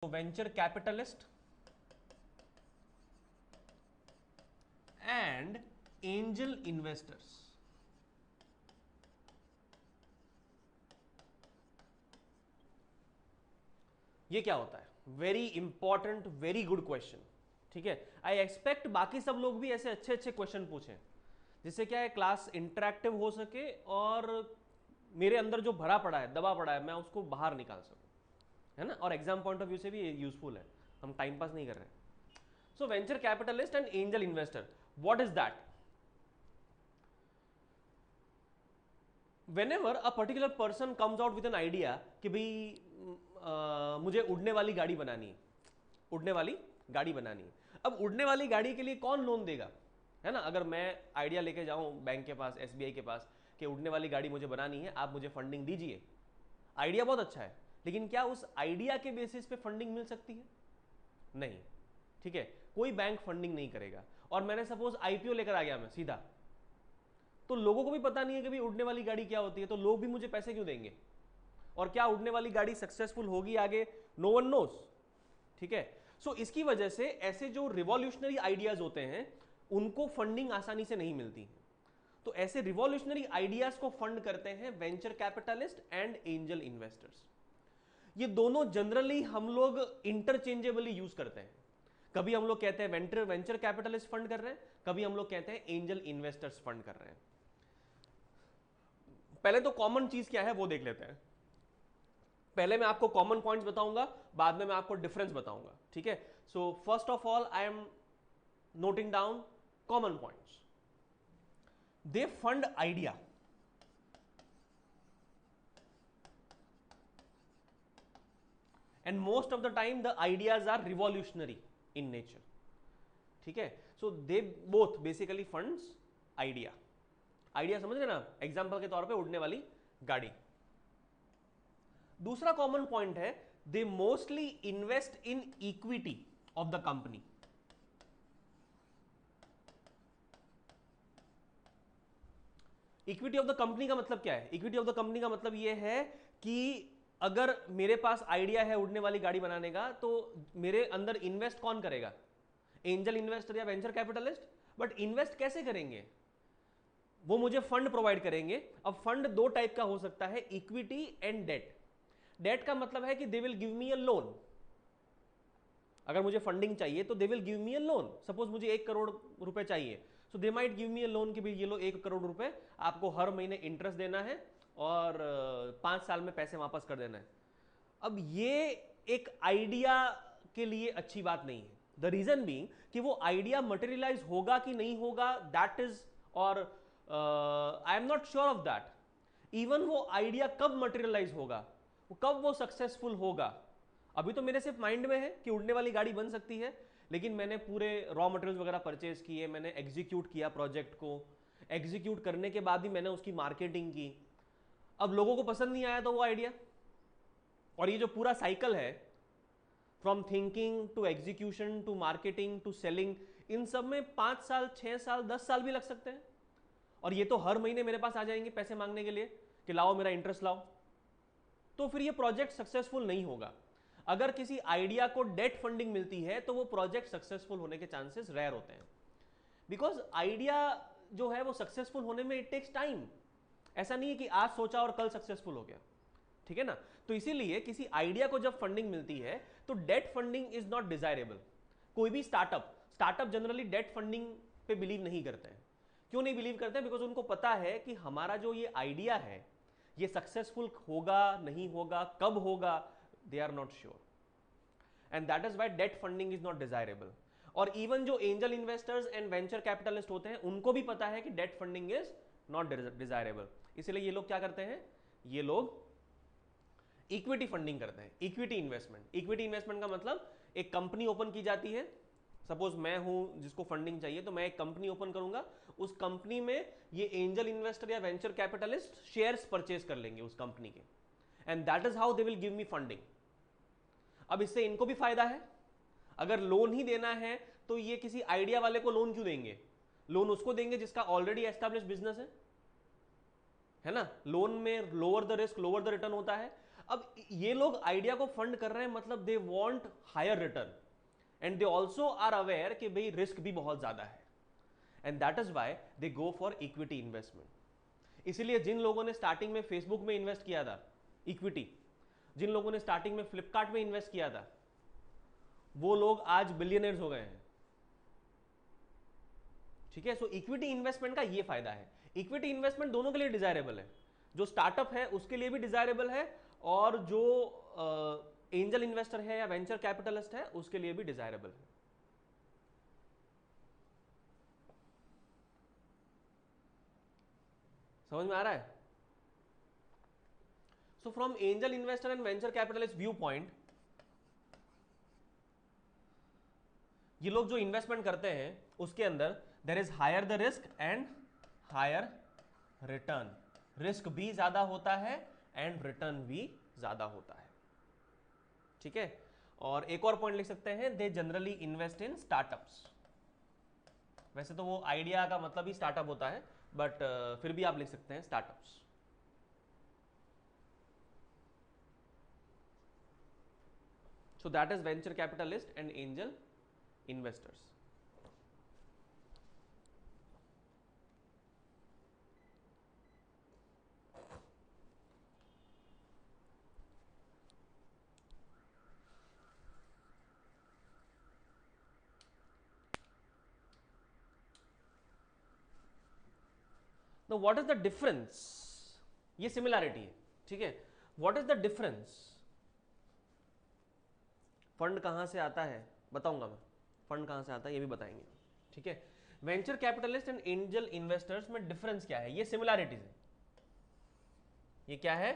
Venture capitalist and angel investors. ये क्या होता है? Very important, very good question. ठीक है, आई एक्सपेक्ट बाकी सब लोग भी ऐसे अच्छे अच्छे क्वेश्चन पूछें, जिससे क्या है क्लास इंटरेक्टिव हो सके और मेरे अंदर जो भरा पड़ा है, दबा पड़ा है, मैं उसको बाहर निकाल सकूं, है ना। और एग्जाम पॉइंट ऑफ व्यू से भी यूजफुल है, हम टाइम पास नहीं कर रहे हैं। So venture capitalist and angel investor, what is that? whenever a particular person comes out with an idea कि भाई मुझे उड़ने वाली गाड़ी बनानी है, उड़ने वाली गाड़ी बनानी है। अब उड़ने वाली गाड़ी के लिए कौन लोन देगा, है ना। अगर मैं आइडिया लेके जाऊं बैंक के पास, एसबीआई के पास, कि उड़ने वाली गाड़ी मुझे बनानी है, आप मुझे फंडिंग दीजिए। आइडिया बहुत अच्छा है, लेकिन क्या उस आइडिया के बेसिस पे फंडिंग मिल सकती है? नहीं। ठीक है, कोई बैंक फंडिंग नहीं करेगा। और मैंने सपोज आईपीओ लेकर आ गया मैं सीधा, तो लोगों को भी पता नहीं है कि भाई उड़ने वाली गाड़ी क्या होती है, तो लोग भी मुझे पैसे क्यों देंगे? और क्या उड़ने वाली गाड़ी सक्सेसफुल होगी आगे? No one knows. ठीक है, सो इसकी वजह से ऐसे जो रिवॉल्यूशनरी आइडियाज होते हैं उनको फंडिंग आसानी से नहीं मिलती। तो ऐसे रिवॉल्यूशनरी आइडियाज को फंड करते हैं venture capitalist and angel investors. ये दोनों जनरली हम लोग इंटरचेंजेबली यूज करते हैं। कभी हम लोग कहते हैं वेंचर वेंचर कैपिटलिस्ट फंड कर रहे हैं, कभी हम लोग कहते हैं एंजल इन्वेस्टर्स फंड कर रहे हैं। पहले तो कॉमन चीज क्या है वो देख लेते हैं। पहले मैं आपको कॉमन पॉइंट्स बताऊंगा, बाद में मैं आपको डिफरेंस बताऊंगा। ठीक है, so first of all I am noting down common points. They fund idea, and most of the time the ideas are revolutionary in nature. ठीक है, so they both basically funds idea. Idea समझ रहे ना, example के तौर पे उड़ने वाली गाड़ी। दूसरा कॉमन पॉइंट है, they mostly invest in equity of the company. Equity of the company का मतलब क्या है? इक्विटी ऑफ द कंपनी का मतलब यह है कि अगर मेरे पास आइडिया है उड़ने वाली गाड़ी बनाने का, तो मेरे अंदर इन्वेस्ट कौन करेगा? एंजल इन्वेस्टर या वेंचर कैपिटलिस्ट। बट इन्वेस्ट कैसे करेंगे? वो मुझे फंड प्रोवाइड करेंगे। अब फंड दो टाइप का हो सकता है, इक्विटी एंड डेट। डेट का मतलब है कि they will give me a loan. अगर मुझे फंडिंग चाहिए तो they will give me a loan. Suppose मुझे 1 करोड़ रुपए चाहिए, so they might give me a loan कि भाई ये लो 1 करोड़ रुपए, आपको हर महीने इंटरेस्ट देना है और 5 साल में पैसे वापस कर देना है। अब ये एक आइडिया के लिए अच्छी बात नहीं है। द रीजन बीइंग कि वो आइडिया मटेरियलाइज होगा कि नहीं होगा, दैट इज, और I am not sure of that. Even वो आइडिया कब मटेरियलाइज होगा, कब वो सक्सेसफुल होगा, अभी तो मेरे सिर्फ माइंड में है कि उड़ने वाली गाड़ी बन सकती है, लेकिन मैंने पूरे रॉ मटेरियल्स वगैरह परचेज किए, मैंने एग्जीक्यूट किया प्रोजेक्ट को, एग्जीक्यूट करने के बाद ही मैंने उसकी मार्केटिंग की। अब लोगों को पसंद नहीं आया तो वो आइडिया, और ये जो पूरा साइकिल है from thinking to execution to marketing to selling, इन सब में 5 साल, 6 साल, 10 साल भी लग सकते हैं। और ये तो हर महीने मेरे पास आ जाएंगे पैसे मांगने के लिए कि लाओ मेरा इंटरेस्ट लाओ, तो फिर ये प्रोजेक्ट सक्सेसफुल नहीं होगा। अगर किसी आइडिया को डेट फंडिंग मिलती है तो वो प्रोजेक्ट सक्सेसफुल होने के चांसेस रेयर होते हैं, बिकॉज आइडिया जो है वो सक्सेसफुल होने में इट टेक्स टाइम। ऐसा नहीं है कि आज सोचा और कल सक्सेसफुल हो गया। ठीक है ना, तो इसीलिए किसी आइडिया को जब फंडिंग मिलती है तो debt funding is not desirable. कोई भी स्टार्टअप जनरली डेट फंडिंग पे बिलीव नहीं करते हैं। क्यों नहीं बिलीव करते हैं? बिकॉज उनको पता है कि हमारा जो ये आइडिया है ये सक्सेसफुल होगा नहीं होगा, कब होगा, they are not sure, and that is why debt funding is not desirable. और इवन जो angel investors and venture capitalist होते हैं उनको भी पता है कि debt funding is not desirable, इसलिए ये लोग क्या करते हैं? ये लोग इक्विटी फंडिंग करते हैं, इक्विटी इन्वेस्टमेंट। इक्विटी इन्वेस्टमेंट का मतलब एक कंपनी ओपन की जाती है, सपोज मैं हूं जिसको फंडिंग चाहिए, तो मैं एक कंपनी ओपन करूंगा, उस कंपनी में ये एंजल इन्वेस्टर या वेंचर कैपिटलिस्ट शेयर्स परचेज कर लेंगे उस कंपनी के, and that is how they will give me funding. अब इससे इनको भी फायदा है। अगर लोन ही देना है तो ये किसी आइडिया वाले को लोन क्यों देंगे? लोन उसको देंगे जिसका ऑलरेडी एस्टैब्लिश बिजनेस है ना। लोन में lower the risk lower the return होता है। अब ये लोग आइडिया को फंड कर रहे हैं, मतलब they want higher return and they also are aware कि भाई रिस्क भी बहुत ज्यादा है, and that is why they go for equity investment. इसीलिए जिन लोगों ने स्टार्टिंग में फेसबुक में इन्वेस्ट किया था इक्विटी, जिन लोगों ने स्टार्टिंग में फ्लिपकार्ट में इन्वेस्ट किया था, वो लोग आज बिलियनर्स हो गए हैं। ठीक है, सो इक्विटी इन्वेस्टमेंट का ये फायदा है। इक्विटी इन्वेस्टमेंट दोनों के लिए डिजायरेबल है, जो स्टार्टअप है उसके लिए भी डिजायरेबल है, और जो एंजल इन्वेस्टर है या वेंचर कैपिटलिस्ट है उसके लिए भी डिजायरेबल है। समझ में आ रहा है? So from angel investor and venture capitalist view point, ये लोग जो इन्वेस्टमेंट करते हैं उसके अंदर there is higher the risk and higher return. Risk भी ज्यादा होता है एंड रिटर्न भी ज्यादा होता है। ठीक है, और एक और पॉइंट लिख सकते हैं, they generally invest in startups. वैसे तो वो आइडिया का मतलब ही स्टार्टअप होता है, बट फिर भी आप लिख सकते हैं startups. So that is venture capitalist and angel investors. Now what is the difference? ये सिमिलैरिटी है, ठीक है। What is the difference? Fund कहां से आता है बताऊंगा मैं, फंड कहां से आता है ये भी बताएंगे, ठीक है। Venture capitalist and angel investors में डिफरेंस क्या है? ये सिमिलैरिटीज है। ये क्या है?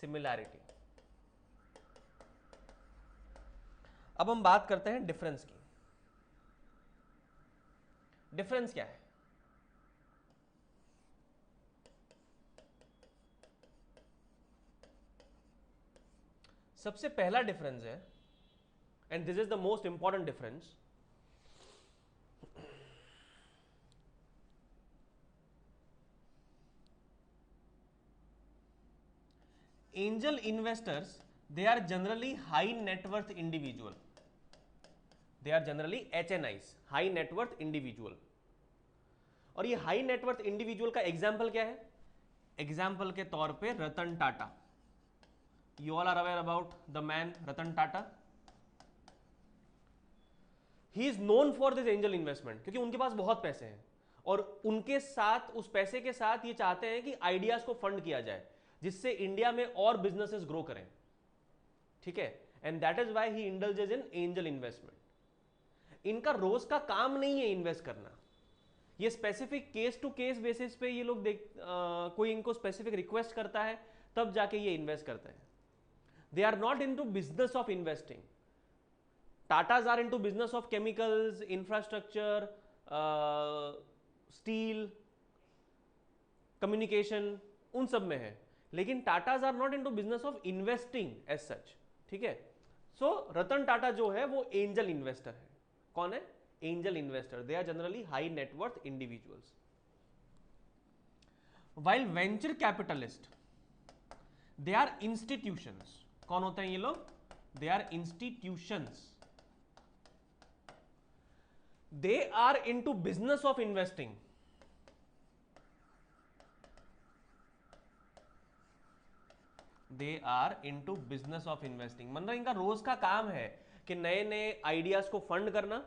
सिमिलैरिटी। अब हम बात करते हैं डिफरेंस की। डिफरेंस क्या है? सबसे पहला डिफरेंस है, and this is the most important difference, angel investors they are generally high net worth individual, they are generally HNIs, high net worth individual. और ये हाई नेटवर्थ इंडिविजुअल का एग्जाम्पल क्या है? एग्जाम्पल के तौर पे Ratan Tata. You all are aware about the man Ratan Tata. He is known for this angel investment, क्योंकि उनके पास बहुत पैसे हैं, और उनके साथ, उस पैसे के साथ, ये चाहते हैं कि आइडियाज को फंड किया जाए जिससे इंडिया में और बिजनेसेस ग्रो करें। ठीक है, and that is why he indulges in angel investment. इनका रोज का काम नहीं है इन्वेस्ट करना, ये specific case to case basis पे ये लोग कोई इनको स्पेसिफिक रिक्वेस्ट करता है तब जाके ये इन्वेस्ट करते हैं। They are not into business of investing. Tatas are into business of chemicals, infrastructure, steel, communication, उन सब में है, लेकिन Tatas are not into business of investing as such. ठीक है, सो रतन टाटा जो है वो एंजल इन्वेस्टर है। कौन है? Angel investor. They are generally high net worth individuals. While venture capitalist they are institutions. कौन होते हैं ये लोग? They are institutions. They are into business of investing. They are into business of investing, मतलब इनका रोज का काम है कि नए नए आइडियाज को फंड करना,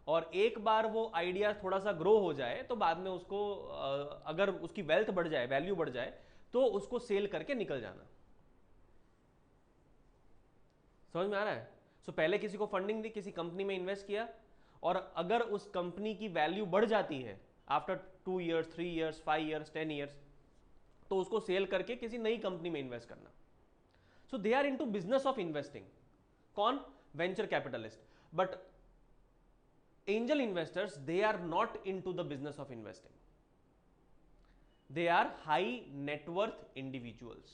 और एक बार वो आइडिया थोड़ा सा ग्रो हो जाए तो बाद में उसको अगर उसकी वेल्थ बढ़ जाए, वैल्यू बढ़ जाए, तो उसको सेल करके निकल जाना। समझ में आ रहा है? सो पहले किसी को फंडिंग दी, किसी कंपनी में इन्वेस्ट किया, और अगर उस कंपनी की वैल्यू बढ़ जाती है after 2 years, 3 years, 5 years, 10 years, तो उसको सेल करके किसी नई कंपनी में इन्वेस्ट करना। So they are into business of investing. कौन? Venture capitalist. But angel investors, they are not into the business of investing. They are high net worth individuals.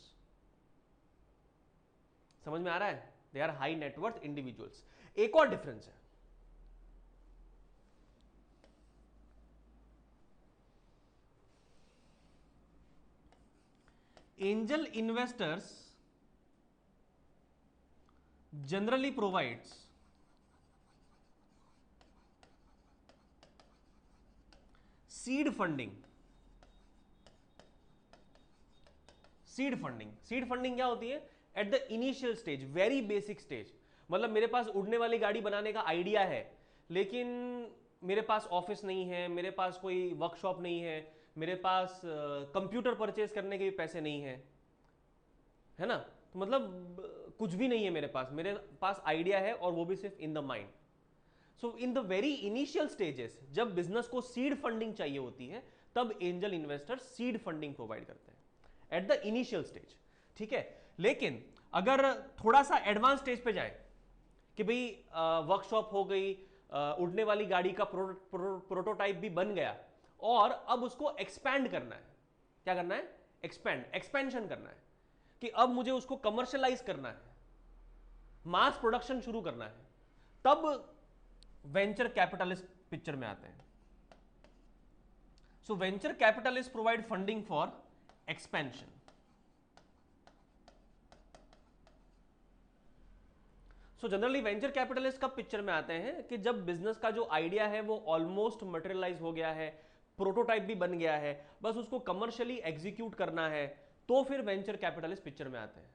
समझ में आ रहा है? They are high net worth individuals. एक और difference है, angel investors generally provides seed funding. Seed funding क्या होती है? At the initial stage, very basic stage. मतलब मेरे पास उड़ने वाली गाड़ी बनाने का आइडिया है, लेकिन मेरे पास ऑफिस नहीं है, मेरे पास कोई वर्कशॉप नहीं है, मेरे पास कंप्यूटर परचेज करने के भी पैसे नहीं है ना। तो मतलब कुछ भी नहीं है मेरे पास आइडिया है, और वो भी सिर्फ in the mind. So in the very initial stages, जब बिजनेस को सीड फंडिंग चाहिए होती है, तब angel investor seed funding provide करते हैं एट द इनिशियल स्टेज। ठीक है, लेकिन अगर थोड़ा सा एडवांस स्टेज पे जाए कि भाई वर्कशॉप हो गई, उड़ने वाली गाड़ी का प्रोटोटाइप भी बन गया, और अब उसको एक्सपैंड करना है। क्या करना है? एक्सपेंशन करना है, कि अब मुझे उसको कमर्शियलाइज करना है, मास प्रोडक्शन शुरू करना है, तब वेंचर कैपिटलिस्ट पिक्चर में आते हैं। So venture capitalist provide funding for expansion. So generally venture capitalist कब पिक्चर में आते हैं? कि जब बिजनेस का जो आइडिया है वो ऑलमोस्ट मटेरियलाइज हो गया है, प्रोटोटाइप भी बन गया है, बस उसको कमर्शियली एग्जीक्यूट करना है, तो फिर वेंचर कैपिटलिस्ट पिक्चर में आते हैं।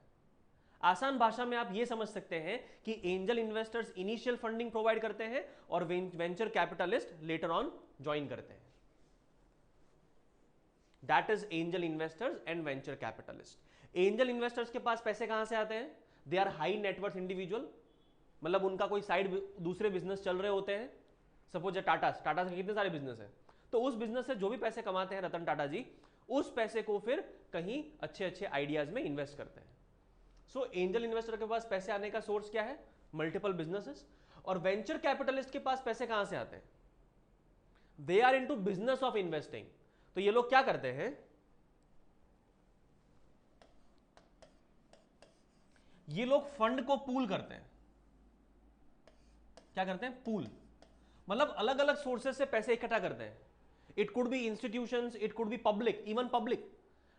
आसान भाषा में आप ये समझ सकते हैं कि angel investors initial funding provide करते हैं और venture capitalist later on join करते हैं। That is angel investors and venture capitalist. Angel investors के पास पैसे कहां से आते हैं? They are high net worth individual, मतलब उनका कोई साइड दूसरे बिजनेस चल रहे होते हैं। सपोज टाटा के कितने सारे बिजनेस हैं, तो उस बिजनेस से जो भी पैसे कमाते हैं रतन टाटा जी, उस पैसे को फिर कहीं अच्छे अच्छे आइडियाज में इन्वेस्ट करते हैं। सो एंजल इन्वेस्टर के पास पैसे आने का सोर्स क्या है? Multiple businesses. और वेंचर कैपिटलिस्ट के पास पैसे कहां से आते हैं? They are into business of investing. तो ये लोग क्या करते हैं? ये लोग फंड को पूल करते हैं। क्या करते हैं? पूल, मतलब अलग अलग सोर्सेस से पैसे इकट्ठा करते हैं। It could be institutions, it could be public, even public.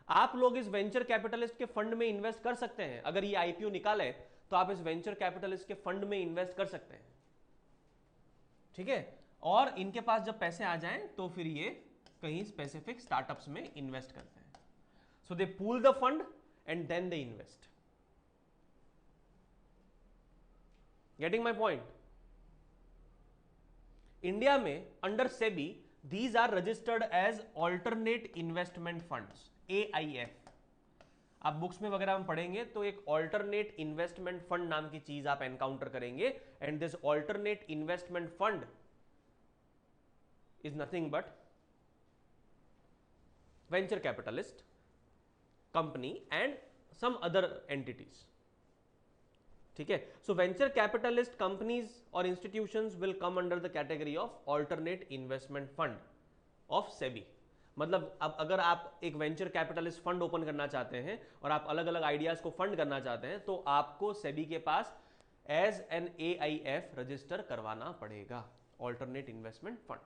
आप लोग इस वेंचर कैपिटलिस्ट के फंड में इन्वेस्ट कर सकते हैं। अगर ये आईपीओ निकाले तो आप इस वेंचर कैपिटलिस्ट के फंड में इन्वेस्ट कर सकते हैं। ठीक है, और इनके पास जब पैसे आ जाएं तो फिर ये कहीं स्पेसिफिक स्टार्टअप्स में इन्वेस्ट करते हैं। So they pool the fund and then they invest. Getting my point? India में under SEBI these are registered as alternate investment funds, AIF। आप बुक्स में वगैरह हम पढ़ेंगे तो एक alternate investment fund नाम की चीज आप एनकाउंटर करेंगे, and this alternate investment fund is nothing but venture capitalist company and some other entities। ठीक है, सो वेंचर कैपिटलिस्ट कंपनीज और institutions will come under the category of alternate investment fund of SEBI. मतलब अब अगर आप एक वेंचर कैपिटलिस्ट फंड ओपन करना चाहते हैं और आप अलग अलग आइडियाज को फंड करना चाहते हैं, तो आपको सेबी के पास एज एन AIF रजिस्टर करवाना पड़ेगा, ऑल्टरनेट इन्वेस्टमेंट फंड।